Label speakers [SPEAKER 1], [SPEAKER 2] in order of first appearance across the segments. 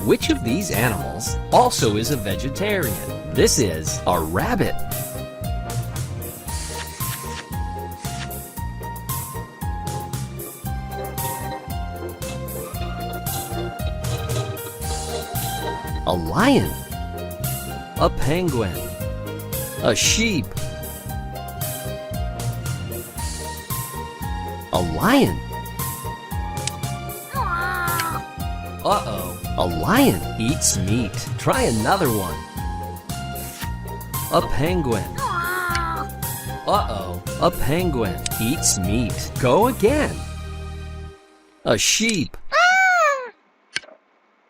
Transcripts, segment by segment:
[SPEAKER 1] Which of these animals also is a vegetarian? This is a rabbit. A lion. A penguin. A sheep. A lion. Uh-oh, a lion eats meat. Try another one. A penguin. Uh-oh, a penguin eats meat. Go again. A sheep.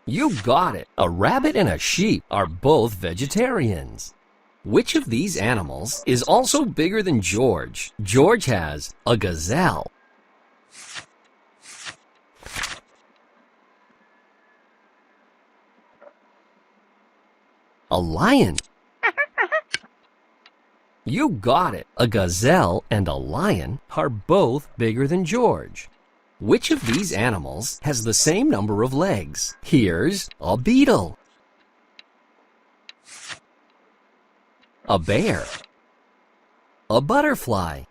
[SPEAKER 1] You got it. A rabbit and a sheep are both vegetarians. Which of these animals is also bigger than George? George has a gazelle. A lion. You got it. A gazelle and a lion are both bigger than George. Which of these animals has the same number of legs? Here's a beetle. A bear. A butterfly.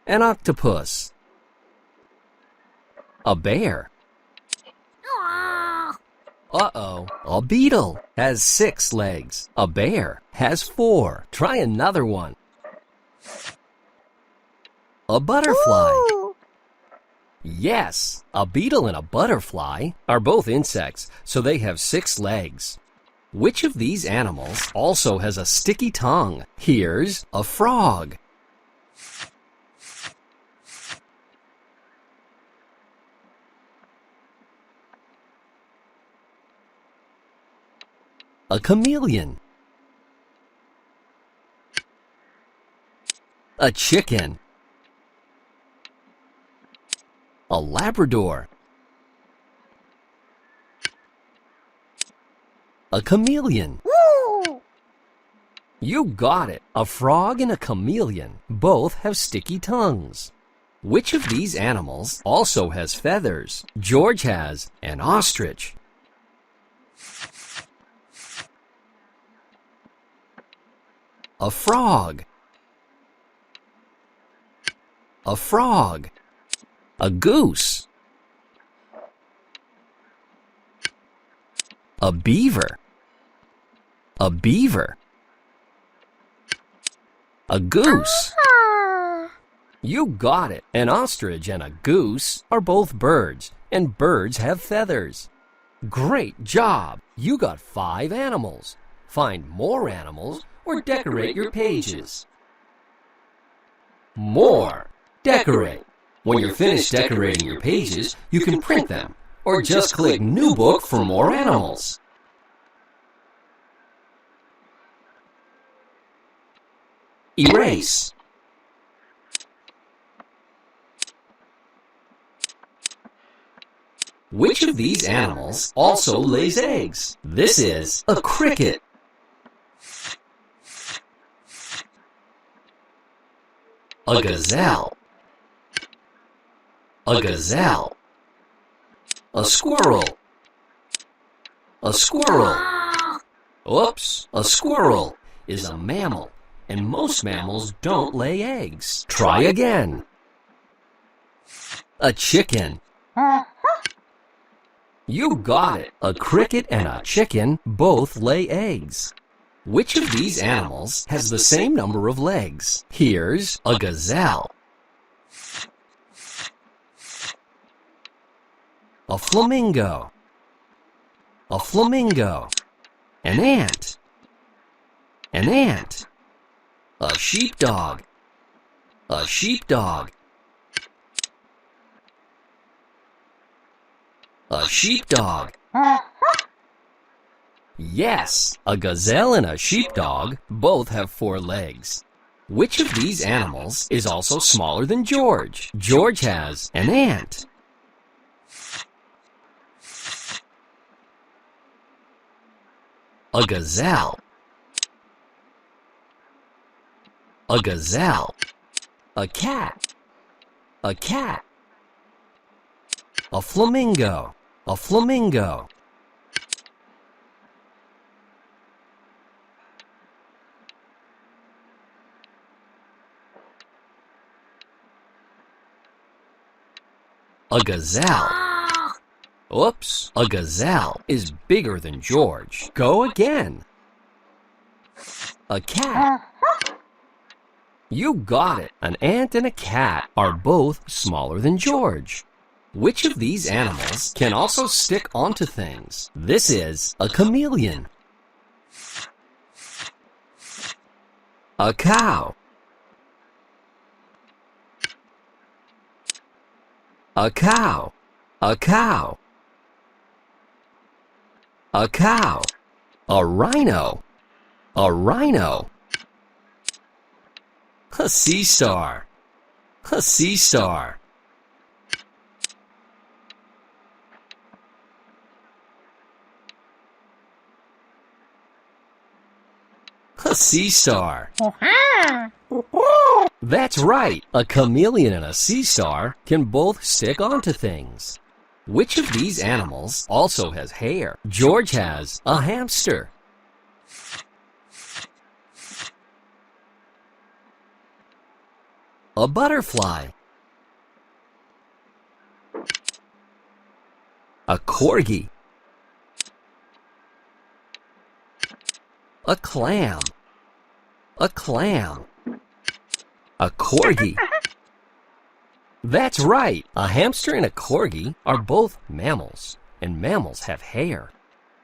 [SPEAKER 1] An octopus. A bear. Uh-oh, a beetle has 6 legs. A bear has 4. Try another one. A butterfly.
[SPEAKER 2] Ooh.
[SPEAKER 1] Yes, a beetle and a butterfly are both insects, so they have 6 legs. Which of these animals also has a sticky tongue? Here's a frog. A chameleon. A chicken. A Labrador. A chameleon.
[SPEAKER 2] Woo!
[SPEAKER 1] You got it. A frog and a chameleon both have sticky tongues. Which of these animals also has feathers? George has an ostrich. A frog. A frog. A goose. A beaver. A beaver. A goose.
[SPEAKER 2] Ah.
[SPEAKER 1] You got it. An ostrich and a goose are both birds, and birds have feathers. Great job! You got 5 animals. Find more animals or decorate your pages. More. Decorate. When you're finished decorating your pages, you can print them, or just click New Book for more animals. Erase. Which of these animals also lays eggs? This is a cricket. A gazelle. A gazelle. A squirrel. A squirrel. Oops, a squirrel is a mammal, and most mammals don't lay eggs. Try again. A chicken. You got it. A cricket and a chicken both lay eggs. Which of these animals has the same number of legs? Here's a gazelle. A flamingo. A flamingo. An ant. An ant. A sheepdog. A sheepdog. A sheepdog. Yes, a gazelle and a sheepdog both have 4 legs. Which of these animals is also smaller than George? George has an ant. A gazelle. A gazelle. A cat. A cat. A flamingo. A flamingo. a gazelle. Oops, a gazelle is bigger than George. Go again. A cat. You got it. An ant and a cat are both smaller than George. Which of these animals can also stick onto things? This is a chameleon. A cow. A cow. A cow. A cow. A rhino. A rhino. A sea star. A sea star. A sea star. That's right. A chameleon and a sea star can both stick onto things. Which of these animals also has hair? George has a hamster. A butterfly. A corgi. A clam. A clam. A corgi. That's right. A hamster and a corgi are both mammals, and mammals have hair.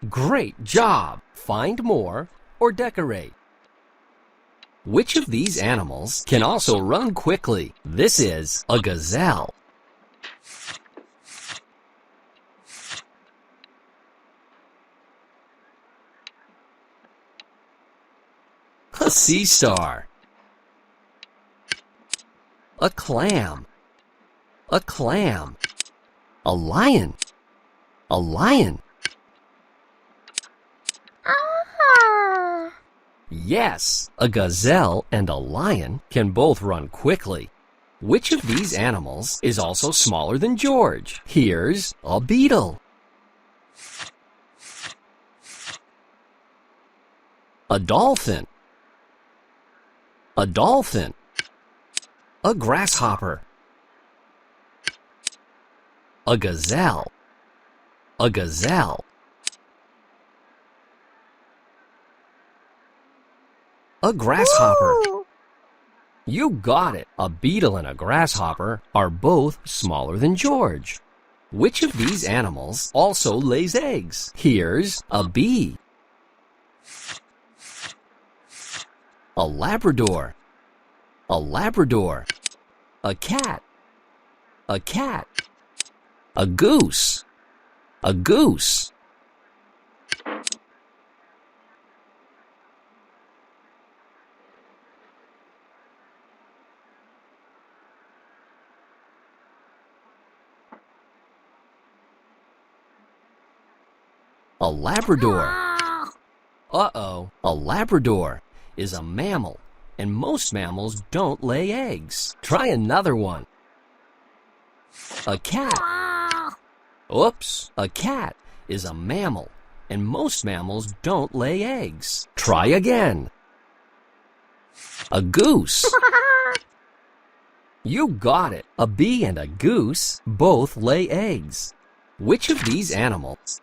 [SPEAKER 1] Great job! Find more or decorate. Which of these animals can also run quickly? This is a gazelle. A sea star. A clam. A clam. A lion. A lion. Yes, a gazelle and a lion can both run quickly. Which of these animals is also smaller than George? Here's a beetle. A dolphin. A dolphin. A grasshopper. A gazelle. A gazelle. A grasshopper. You got it. A beetle and a grasshopper are both smaller than George. Which of these animals also lays eggs? Here's a bee. A Labrador. A Labrador. A cat. A cat. A goose. A goose. A Labrador. Uh-oh. A Labrador is a mammal, and most mammals don't lay eggs. Try another one. A cat. Oops. A cat is a mammal, and most mammals don't lay eggs. Try again. A goose. You got it. A bee and a goose both lay eggs. Which of these animals